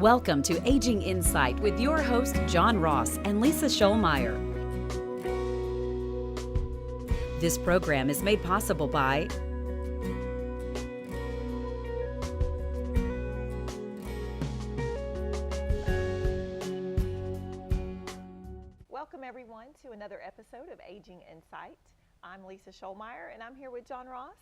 Welcome to Aging Insight with your host, John Ross and Lisa Schollmeyer. This program is made possible by Welcome everyone to another episode of Aging Insight. I'm Lisa Schollmeyer and I'm here with John Ross.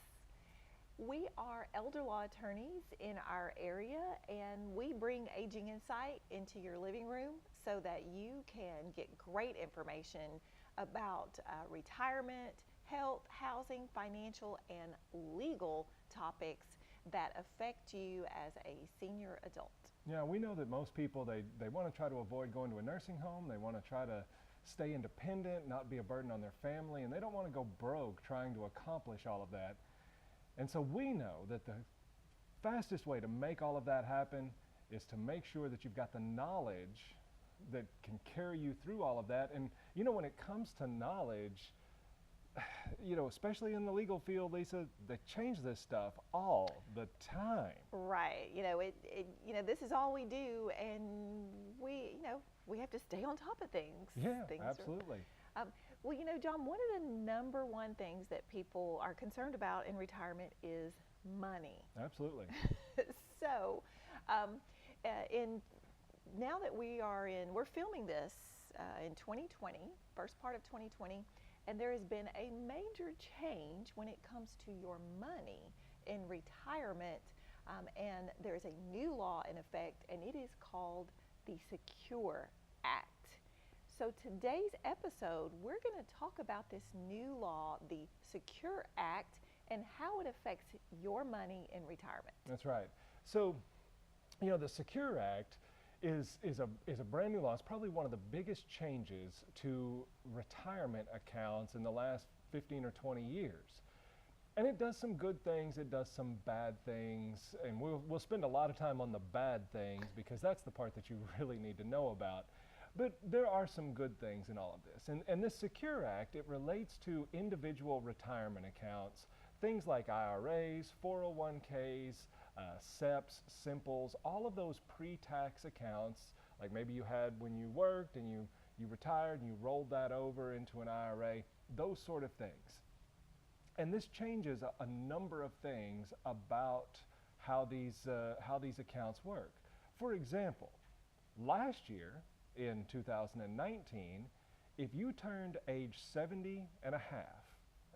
We are elder law attorneys in our area and we bring Aging Insight into your living room so that you can get great information about retirement, health, housing, financial, and legal topics that affect you as a senior adult. Yeah, we know that most people, they want to try to avoid going to a nursing home. They want to try to stay independent, not be a burden on their family, and they don't want to go broke trying to accomplish all of that. And so we know that the fastest way to make all of that happen is to make sure that you've got the knowledge that can carry you through all of that. And you know, when it comes to knowledge, you know, especially in the legal field, Lisa, they change this stuff all the time. Right. You know, this is all we do, and we have to stay on top of things. Yeah, absolutely. Well, you know, John, one of the number one things that people are concerned about in retirement is money. Absolutely. So, now that we're filming this in 2020, first part of 2020, and there has been a major change when it comes to your money in retirement, and there is a new law in effect, and it is called the Secure Act. So today's episode, we're going to talk about this new law, the Secure Act, and how it affects your money in retirement. That's right. So, you know, the Secure Act is a brand new law. It's probably one of the biggest changes to retirement accounts in the last 15 or 20 years. And it does some good things, it does some bad things, and we'll spend a lot of time on the bad things because that's the part that you really need to know about. But there are some good things in all of this. And this Secure Act, it relates to individual retirement accounts, things like IRAs, 401ks, SEPs, Simples, all of those pre-tax accounts, like maybe you had when you worked and you retired and you rolled that over into an IRA, those sort of things. And this changes a number of things about how these accounts work. For example, last year, in 2019, if you turned age 70 and a half,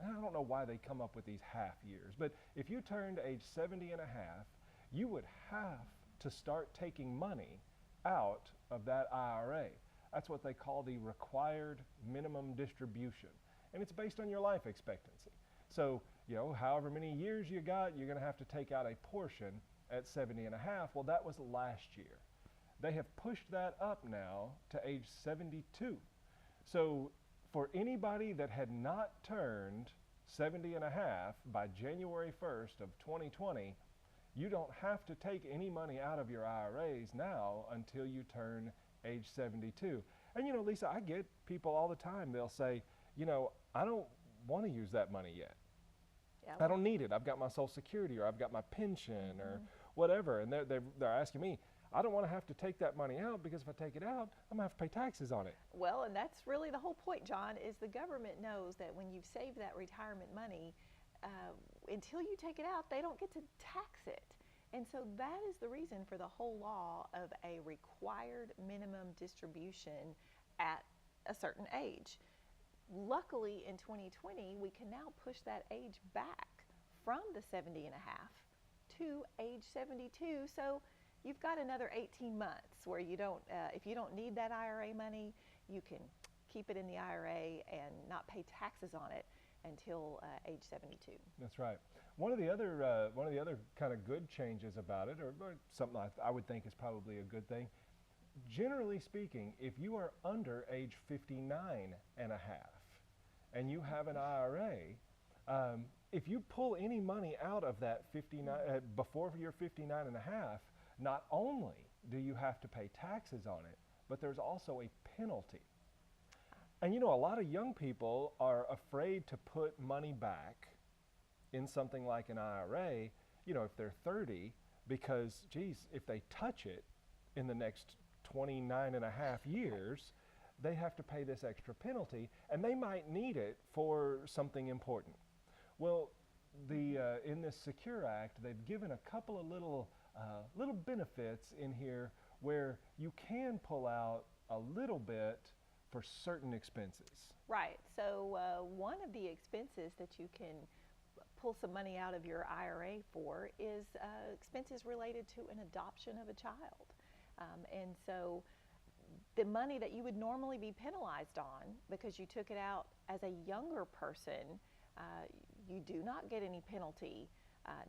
and I don't know why they come up with these half years, but if you turned age 70 and a half, you would have to start taking money out of that IRA. That's what they call the required minimum distribution. And it's based on your life expectancy. So, you know, however many years you got, you're going to have to take out a portion at 70 and a half. Well, that was last year. They have pushed that up now to age 72. So for anybody that had not turned 70 and a half by January 1st of 2020, you don't have to take any money out of your IRAs now until you turn age 72. And you know, Lisa, I get people all the time, they'll say, you know, I don't want to use that money yet. Yeah. I don't need it. I've got my Social Security or I've got my pension or whatever. And they're asking me, I don't want to have to take that money out because if I take it out, I'm going to have to pay taxes on it. Well, and that's really the whole point, John, is the government knows that when you've saved that retirement money, until you take it out, they don't get to tax it. And so that is the reason for the whole law of a required minimum distribution at a certain age. Luckily, in 2020, we can now push that age back from the 70 and a half to age 72. So you've got another 18 months where you don't, if you don't need that IRA money, you can keep it in the IRA and not pay taxes on it until age 72. That's right. One of the other kind of good changes about it, or something I would think is probably a good thing, generally speaking, if you are under age 59 and a half and you have an IRA, if you pull any money out of that 59 before you're 59 and a half, not only do you have to pay taxes on it, but there's also a penalty. And you know, a lot of young people are afraid to put money back in something like an IRA, you know, if they're 30, because, geez, if they touch it, in the next 29 and a half years, they have to pay this extra penalty, and they might need it for something important. Well, in this Secure Act, they've given a couple of little benefits in here where you can pull out a little bit for certain expenses. Right. So one of the expenses that you can pull some money out of your IRA for is expenses related to an adoption of a child. And so the money that you would normally be penalized on because you took it out as a younger person, you do not get any penalty.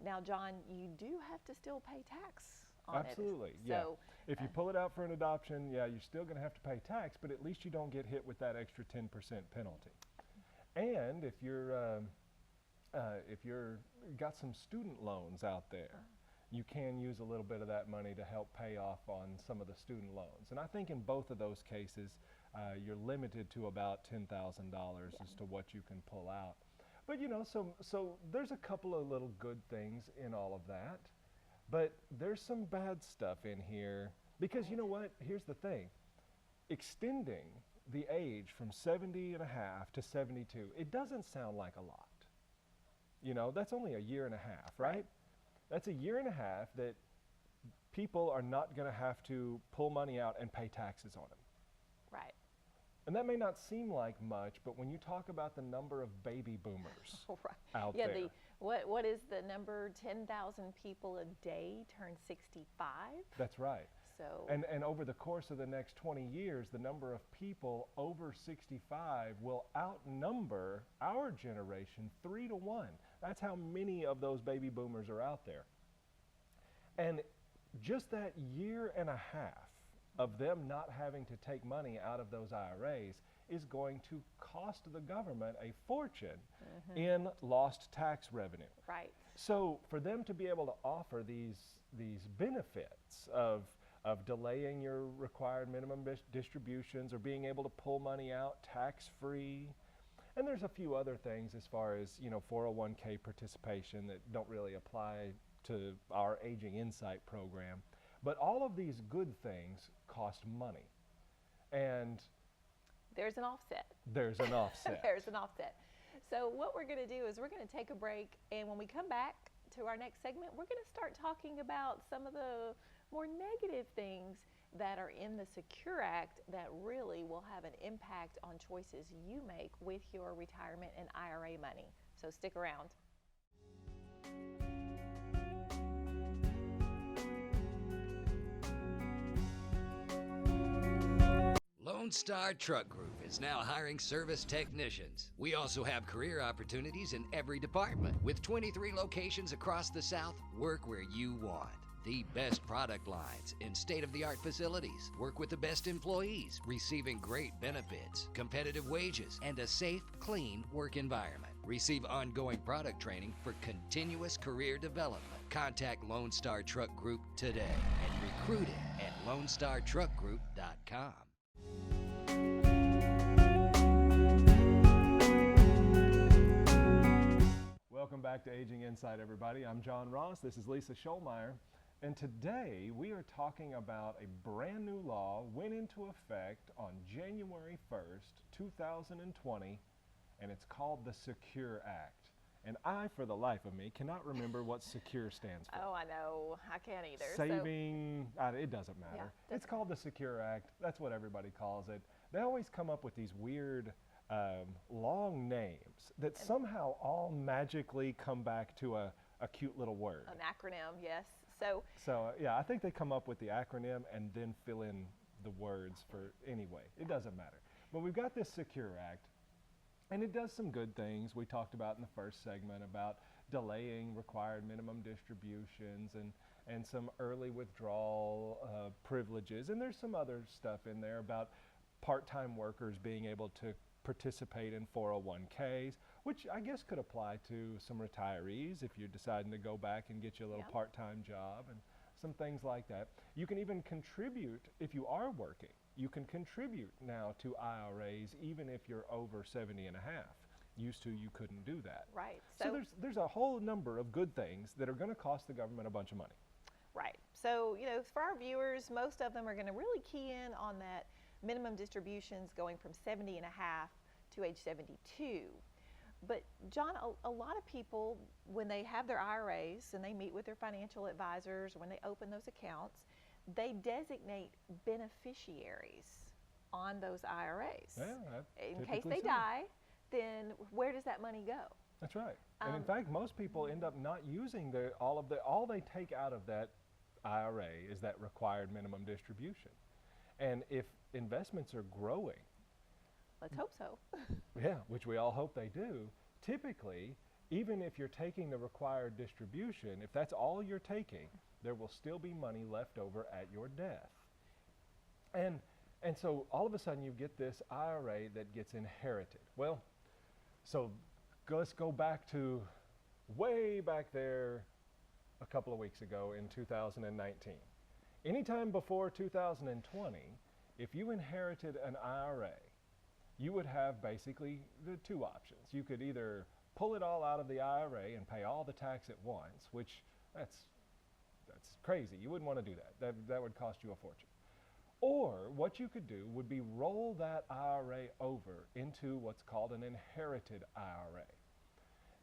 Now, John, you do have to still pay tax on Absolutely, it. yeah. So, if you pull it out for an adoption, yeah, you're still going to have to pay tax, but at least you don't get hit with that extra 10% penalty. And if you're got some student loans out there, you can use a little bit of that money to help pay off on some of the student loans. And I think in both of those cases, you're limited to about $10,000 as to what you can pull out. But you know, so there's a couple of little good things in all of that, but there's some bad stuff in here because you know what? Here's the thing. Extending the age from 70 and a half to 72, it doesn't sound like a lot. You know, that's only a year and a half, right? That's a year and a half that people are not going to have to pull money out and pay taxes on them. right. And that may not seem like much, but when you talk about the number of baby boomers out Yeah, there. what is the number? 10,000 people a day turn 65. That's right. So And over the course of the next 20 years, the number of people over 65 will outnumber our generation 3 to 1. That's how many of those baby boomers are out there. And just that year and a half of them not having to take money out of those IRAs is going to cost the government a fortune in lost tax revenue. right. So for them to be able to offer these benefits of delaying your required minimum distributions or being able to pull money out tax-free, and there's a few other things as far as, you know, 401k participation that don't really apply to our Aging Insight program. But all of these good things cost money. And There's an offset. there's an offset. There's an offset. So what we're going to do is we're going to take a break, and when we come back to our next segment, we're going to start talking about some of the more negative things that are in the Secure Act that really will have an impact on choices you make with your retirement and IRA money. So stick around. Lone Star Truck Group is now hiring service technicians. We also have career opportunities in every department. With 23 locations across the South, work where you want. The best product lines in state-of-the-art facilities. Work with the best employees, receiving great benefits, competitive wages, and a safe, clean work environment. Receive ongoing product training for continuous career development. Contact Lone Star Truck Group today and recruit it at LoneStarTruckGroup.com. Welcome back to Aging Insight, everybody. I'm John Ross. This is Lisa Scholmeyer. And today we are talking about a brand new law went into effect on January 1st, 2020, and it's called the Secure Act. And I, for the life of me, cannot remember what Secure stands for. Oh, I know. I can't either. Saving, it doesn't matter. Yeah, It's called the Secure Act. That's what everybody calls it. They always come up with these weird long names that somehow all magically come back to a cute little word. An acronym, yes. So yeah, I think they come up with the acronym and then fill in the words for anyway. It doesn't matter. But we've got this Secure Act, and it does some good things. We talked about in the first segment about delaying required minimum distributions and some early withdrawal privileges. And there's some other stuff in there about part-time workers being able to participate in 401ks, which I guess could apply to some retirees if you're deciding to go back and get you a little part-time job and some things like that. You can even contribute if you are working. You can contribute now to IRAs even if you're over 70 and a half. Used to, you couldn't do that. Right. So there's a whole number of good things that are going to cost the government a bunch of money. Right. So, for our viewers, most of them are going to really key in on that minimum distributions going from 70 and a half to age 72. But John, a lot of people, when they have their IRAs and they meet with their financial advisors, when they open those accounts, they designate beneficiaries on those IRAs. Yeah, in case they die, then where does that money go? That's right. And in fact, most people end up not using all they take out of that IRA is that required minimum distribution. And if investments are growing, let's hope so. yeah, which we all hope they do, typically, even if you're taking the required distribution, if that's all you're taking, there will still be money left over at your death. And so all of a sudden you get this IRA that gets inherited. Well, so let's go back to way back there a couple of weeks ago in 2019. Anytime before 2020, if you inherited an IRA, you would have basically the two options. You could either pull it all out of the IRA and pay all the tax at once, which that's crazy. You wouldn't want to do that. That would cost you a fortune. Or what you could do would be roll that IRA over into what's called an inherited IRA.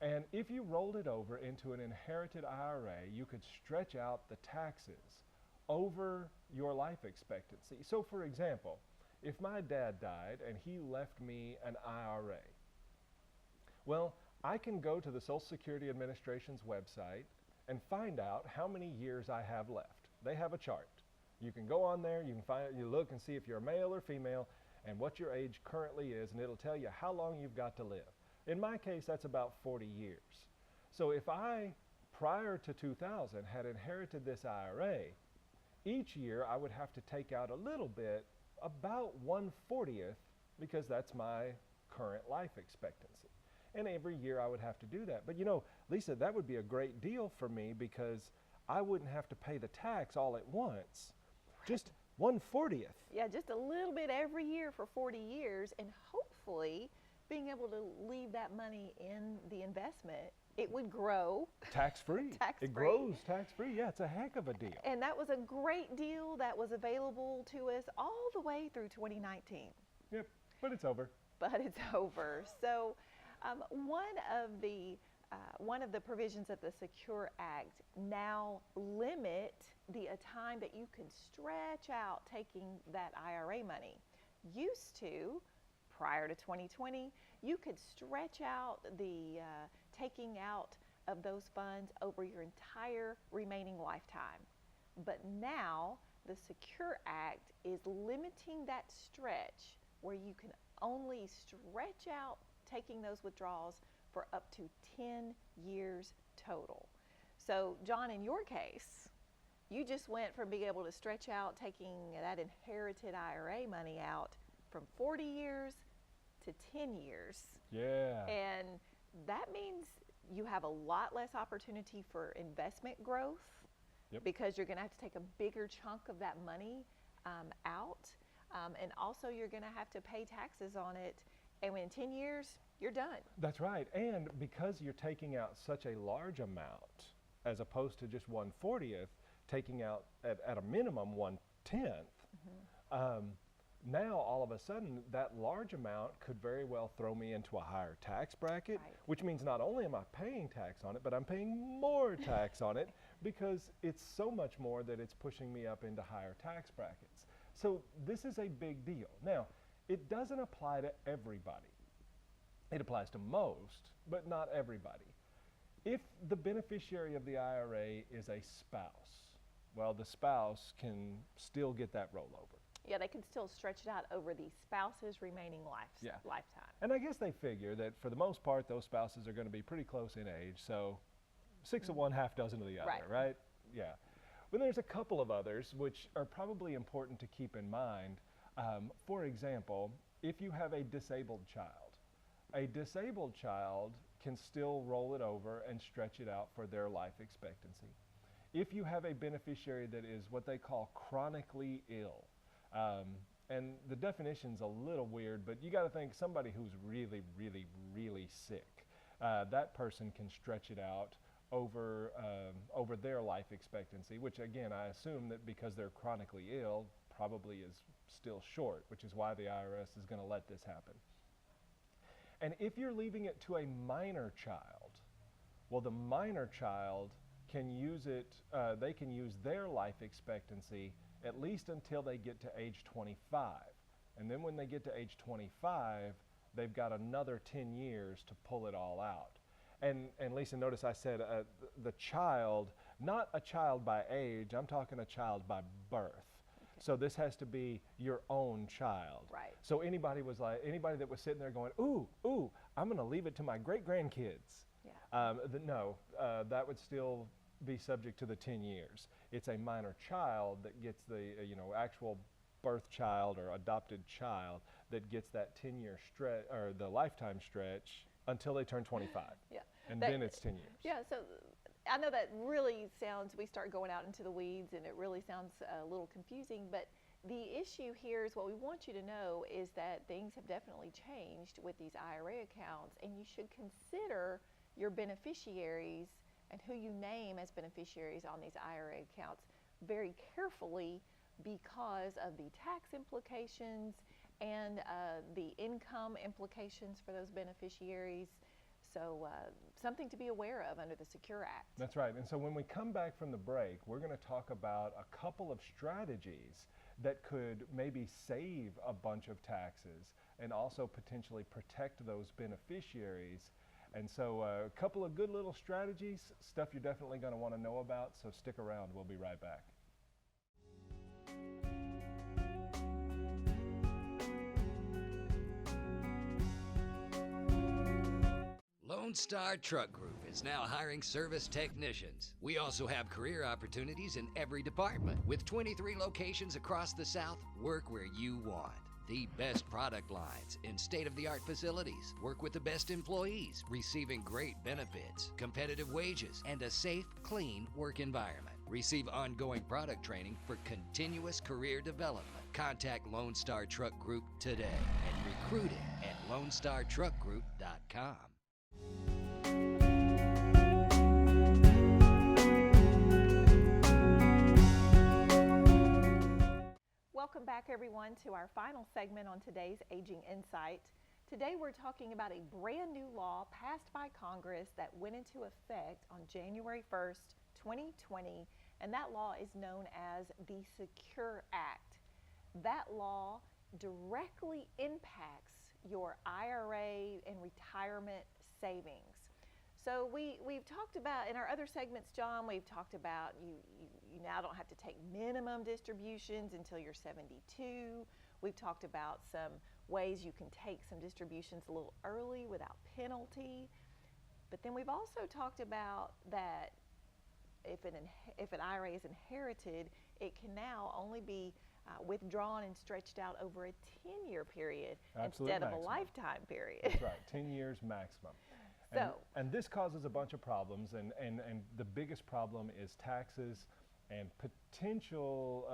And if you rolled it over into an inherited IRA, you could stretch out the taxes over your life expectancy. So for example, if my dad died and he left me an IRA, well, I can go to the Social Security Administration's website and find out how many years I have left. They have a chart. You can go on there, you look and see if you're male or female and what your age currently is, and it'll tell you how long you've got to live. In my case, that's about 40 years. So if I, prior to 2000, had inherited this IRA, each year I would have to take out a little bit, about 1/40th, because that's my current life expectancy. And every year I would have to do that. But Lisa, that would be a great deal for me because I wouldn't have to pay the tax all at once, just 1/40th. Yeah, just a little bit every year for 40 years, and hopefully being able to leave that money in the investment, it would grow. Tax-free. Tax-free. It grows tax-free. Yeah, it's a heck of a deal. And that was a great deal that was available to us all the way through 2019. Yep, but it's over. But it's over. So one of the provisions of the Secure Act now limit the time that you can stretch out taking that IRA money. Used to, prior to 2020, you could stretch out the taking out of those funds over your entire remaining lifetime. But now the Secure Act is limiting that stretch where you can only stretch out taking those withdrawals for up to 10 years total. So John, in your case, you just went from being able to stretch out taking that inherited IRA money out from 40 years to 10 years. Yeah. And that means you have a lot less opportunity for investment growth. Yep. Because you're going to have to take a bigger chunk of that money out. And also you're going to have to pay taxes on it. And in 10 years, you're done. That's right. And because you're taking out such a large amount, as opposed to just 1/40th, taking out at a minimum 1/10th, now all of a sudden that large amount could very well throw me into a higher tax bracket, Right. which means not only am I paying tax on it, but I'm paying more tax on it because it's so much more that it's pushing me up into higher tax brackets. So this is a big deal. Now, it doesn't apply to everybody. It applies to most, but not everybody. If the beneficiary of the IRA is a spouse, well, the spouse can still get that rollover. Yeah, they can still stretch it out over the spouse's remaining lifetime. And I guess they figure that for the most part, those spouses are going to be pretty close in age, so 6 of one, half dozen of the other, right? Yeah. But there's a couple of others which are probably important to keep in mind. For example, if you have a disabled child can still roll it over and stretch it out for their life expectancy. If you have a beneficiary that is what they call chronically ill, and the definition's a little weird, but you got to think somebody who's really, really, really sick. That person can stretch it out over their life expectancy, which again, I assume that because they're chronically ill, probably is still short, which is why the IRS is going to let this happen. And if you're leaving it to a minor child, well, the minor child can use it, they can use their life expectancy at least until they get to age 25. And then when they get to age 25, they've got another 10 years to pull it all out. And Lisa, notice I said the child, not a child by age, I'm talking a child by birth. Okay. So this has to be your own child. Right. So anybody that was sitting there going, ooh, I'm going to leave it to my great-grandkids. Yeah. No, that would still be subject to the 10 years. It's a minor child that gets the actual birth child or adopted child that gets that 10-year stretch or the lifetime stretch until they turn 25. Yeah. And then it's 10 years. Yeah, so I know that really sounds, we start going out into the weeds and it really sounds a little confusing, but the issue here is what we want you to know is that things have definitely changed with these IRA accounts, and you should consider your beneficiaries and who you name as beneficiaries on these IRA accounts very carefully because of the tax implications and the income implications for those beneficiaries. So something to be aware of under the Secure Act. That's right. And so when we come back from the break, we're going to talk about a couple of strategies that could maybe save a bunch of taxes and also potentially protect those beneficiaries. And so a couple of good little strategies, stuff you're definitely going to want to know about, so stick around. We'll be right back. Lone Star Truck Group is now hiring service technicians. We also have career opportunities in every department. With 23 locations across the South, work where you want. The best product lines in state-of-the-art facilities. Work with the best employees, receiving great benefits, competitive wages, and a safe, clean work environment. Receive ongoing product training for continuous career development. Contact Lone Star Truck Group today and recruiting at LoneStarTruckGroup.com. Welcome back, everyone, to our final segment on today's Aging Insight. Today we're talking about a brand new law passed by Congress that went into effect on January 1st, 2020, and that law is known as the Secure Act. That law directly impacts your IRA and retirement savings. So we've talked about, in our other segments, John, we've talked about you now don't have to take minimum distributions until you're 72. We've talked about some ways you can take some distributions a little early without penalty. But then we've also talked about that if an IRA is inherited, it can now only be withdrawn and stretched out over a 10-year period instead of a lifetime period. That's right, 10 years maximum. And this causes a bunch of problems, and the biggest problem is taxes and potential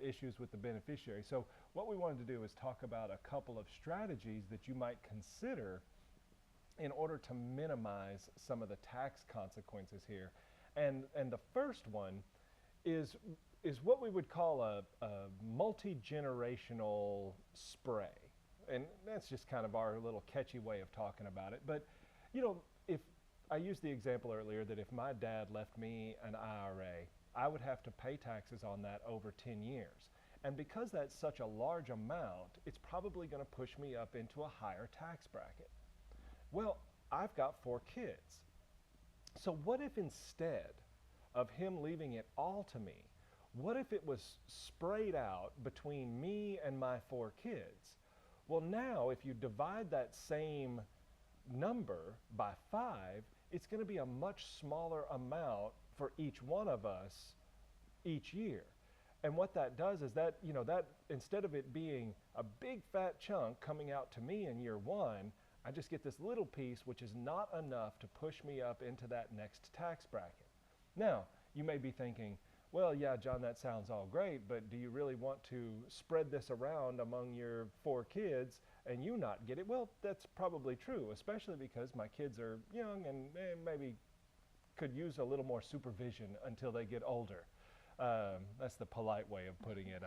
issues with the beneficiary. So what we wanted to do is talk about a couple of strategies that you might consider in order to minimize some of the tax consequences here. And the first one is what we would call a multi-generational spray. And that's just kind of our little catchy way of talking about it. But you know, if I used the example earlier that if my dad left me an IRA, I would have to pay taxes on that over 10 years. And because that's such a large amount, it's probably going to push me up into a higher tax bracket. Well, I've got 4 kids. So what if instead of him leaving it all to me, what if it was sprayed out between me and my 4 kids? Well, now if you divide that same number by 5, it's going to be a much smaller amount for each one of us each year. And what that does is that, that instead of it being a big fat chunk coming out to me in year 1, I just get this little piece which is not enough to push me up into that next tax bracket. Now, you may be thinking, well, yeah, John, that sounds all great, but do you really want to spread this around among your 4 kids and you not get it? Well, that's probably true, especially because my kids are young and maybe could use a little more supervision until they get older. That's the polite way of putting it,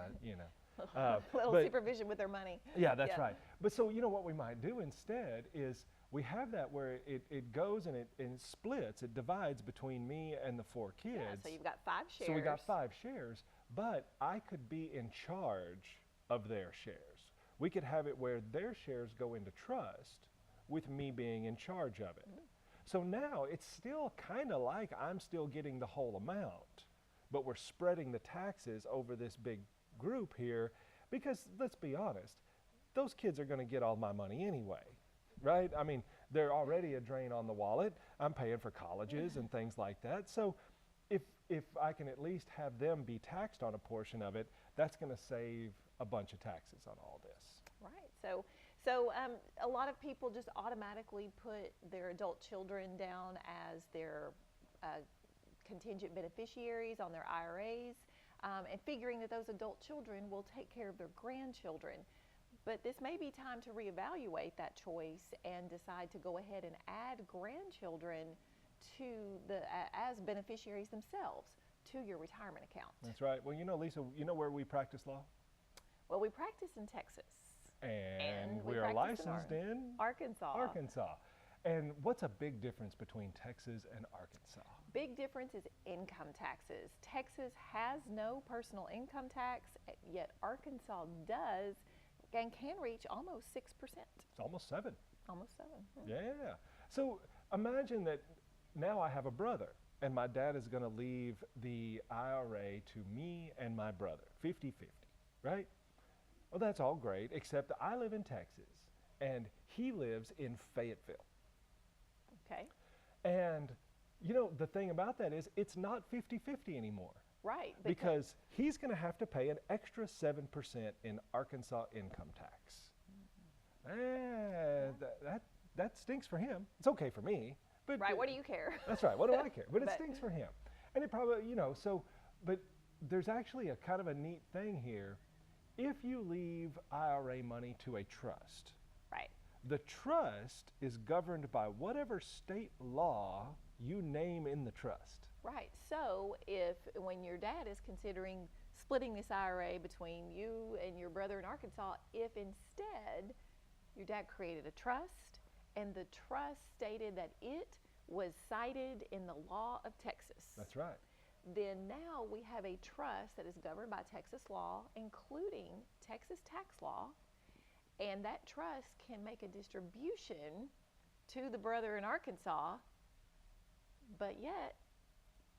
Little but- supervision with their money. Yeah, that's Yeah. right. But so, what we might do instead is we have that where it goes and it splits, it divides between me and the 4 kids. Yeah, so you've got 5 shares. So we got 5 shares, but I could be in charge of their shares. We could have it where their shares go into trust with me being in charge of it. So now it's still kind of like I'm still getting the whole amount, but we're spreading the taxes over this big group here because let's be honest, those kids are going to get all my money anyway, right? I mean, they're already a drain on the wallet. I'm paying for colleges and things like that. So if I can at least have them be taxed on a portion of it, that's going to save a bunch of taxes on all this. Right. So a lot of people just automatically put their adult children down as their contingent beneficiaries on their IRAs, and figuring that those adult children will take care of their grandchildren. But this may be time to reevaluate that choice and decide to go ahead and add grandchildren to as beneficiaries themselves to your retirement account. That's right. Well, Lisa, where we practice law? Well, we practice in Texas. And we we are practice in licensed in Arkansas. And what's a big difference between Texas and Arkansas? Big difference is income taxes. Texas has no personal income tax, yet Arkansas does and can reach almost 6%. It's almost 7. Almost 7. Yeah. So imagine that now I have a brother, and my dad is going to leave the IRA to me and my brother, 50-50, right? Well, that's all great, except I live in Texas, and he lives in Fayetteville. Okay. And, the thing about that is it's not 50-50 anymore. Right. Because he's going to have to pay an extra 7% in Arkansas income tax. That stinks for him. It's okay for me. But Right, what do you care? That's right, what do I care? But it But- stinks for him. And it probably, but there's actually a kind of a neat thing here. If you leave IRA money to a trust, Right. the trust is governed by whatever state law you name in the trust. Right. So when your dad is considering splitting this IRA between you and your brother in Arkansas, if instead your dad created a trust and the trust stated that it was cited in the law of Texas. That's right. Then now we have a trust that is governed by Texas law, including Texas tax law, and that trust can make a distribution to the brother in Arkansas, but yet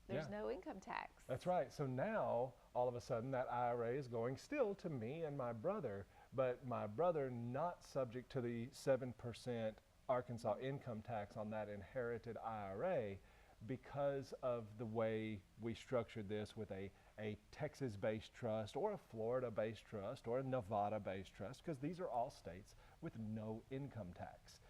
there's no income tax. That's right. So now, all of a sudden, that IRA is going still to me and my brother, but my brother not subject to the 7% Arkansas income tax on that inherited IRA because of the way we structured this with a Texas-based trust or a Florida-based trust or a Nevada-based trust, because these are all states with no income tax.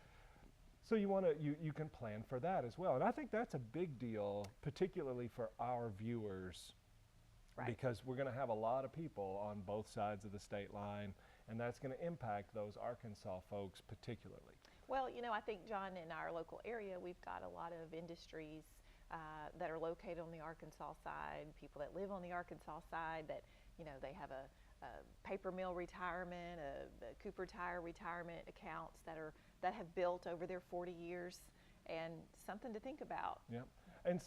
So you can plan for that as well. And I think that's a big deal, particularly for our viewers, Right. because we're going to have a lot of people on both sides of the state line, and that's going to impact those Arkansas folks particularly. Well, I think, John, in our local area, we've got a lot of industries that are located on the Arkansas side, people that live on the Arkansas side that, they have a paper mill retirement, a Cooper Tire retirement accounts that have built over their 40 years, and something to think about. Yeah. And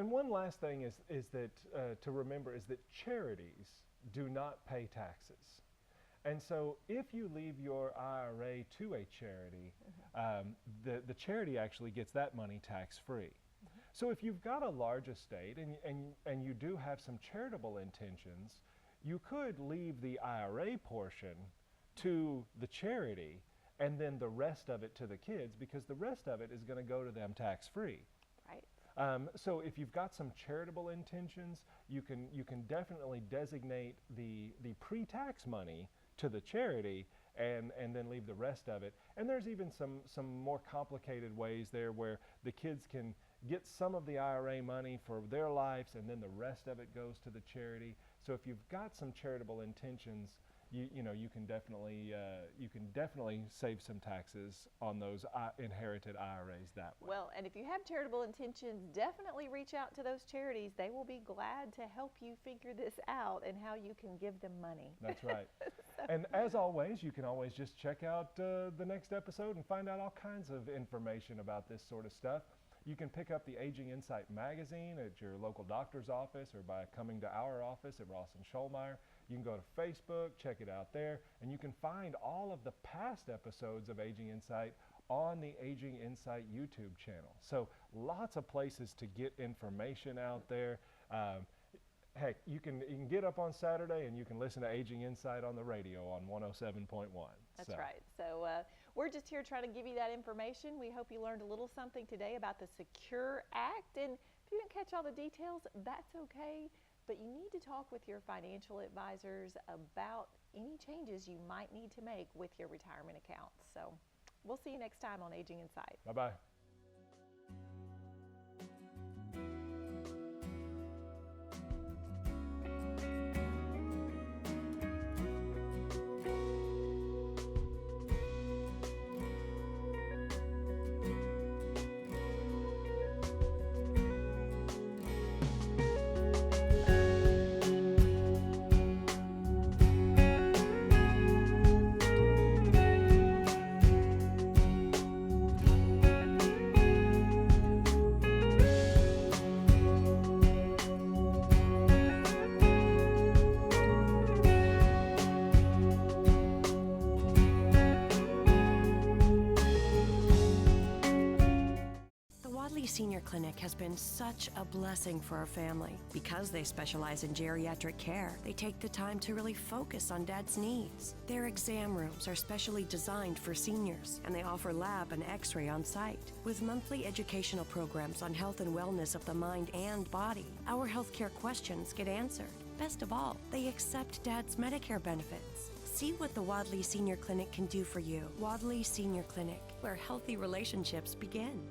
one last thing is that to remember is that charities do not pay taxes. And so if you leave your IRA to a charity, the charity actually gets that money tax-free. So if you've got a large estate and you do have some charitable intentions, you could leave the IRA portion to the charity and then the rest of it to the kids, because the rest of it is going to go to them tax-free. Right. So if you've got some charitable intentions, you can definitely designate the pre-tax money to the charity and then leave the rest of it. And there's even some more complicated ways there where the kids can get some of the IRA money for their lives and then the rest of it goes to the charity. So if you've got some charitable intentions, you can definitely save some taxes on those inherited IRAs that way. Well, and if you have charitable intentions, definitely reach out to those charities. They will be glad to help you figure this out and how you can give them money. That's right. And as always, you can always just check out the next episode and find out all kinds of information about this sort of stuff. You can pick up the Aging Insight magazine at your local doctor's office or by coming to our office at Ross & Scholmeyer. You can go to Facebook, check it out there, and you can find all of the past episodes of Aging Insight on the Aging Insight YouTube channel. So lots of places to get information out there. Heck, you can get up on Saturday and you can listen to Aging Insight on the radio on 107.1. That's right. So we're just here trying to give you that information. We hope you learned a little something today about the Secure Act. And if you didn't catch all the details, that's okay. But you need to talk with your financial advisors about any changes you might need to make with your retirement accounts. So we'll see you next time on Aging Insight. Bye-bye. Senior Clinic has been such a blessing for our family. Because they specialize in geriatric care, they take the time to really focus on Dad's needs. Their exam rooms are specially designed for seniors, and they offer lab and x-ray on site. With monthly educational programs on health and wellness of the mind and body, our healthcare questions get answered. Best of all, they accept Dad's Medicare benefits. See what the Wadley Senior Clinic can do for you. Wadley Senior Clinic, where healthy relationships begin.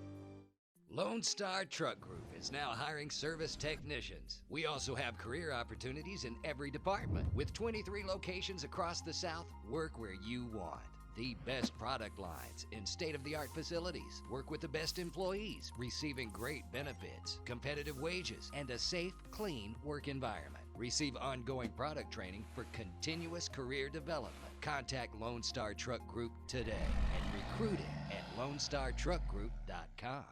Lone Star Truck Group is now hiring service technicians. We also have career opportunities in every department. With 23 locations across the South, work where you want. The best product lines in state-of-the-art facilities. Work with the best employees, receiving great benefits, competitive wages, and a safe, clean work environment. Receive ongoing product training for continuous career development. Contact Lone Star Truck Group today and recruit it at LoneStarTruckGroup.com.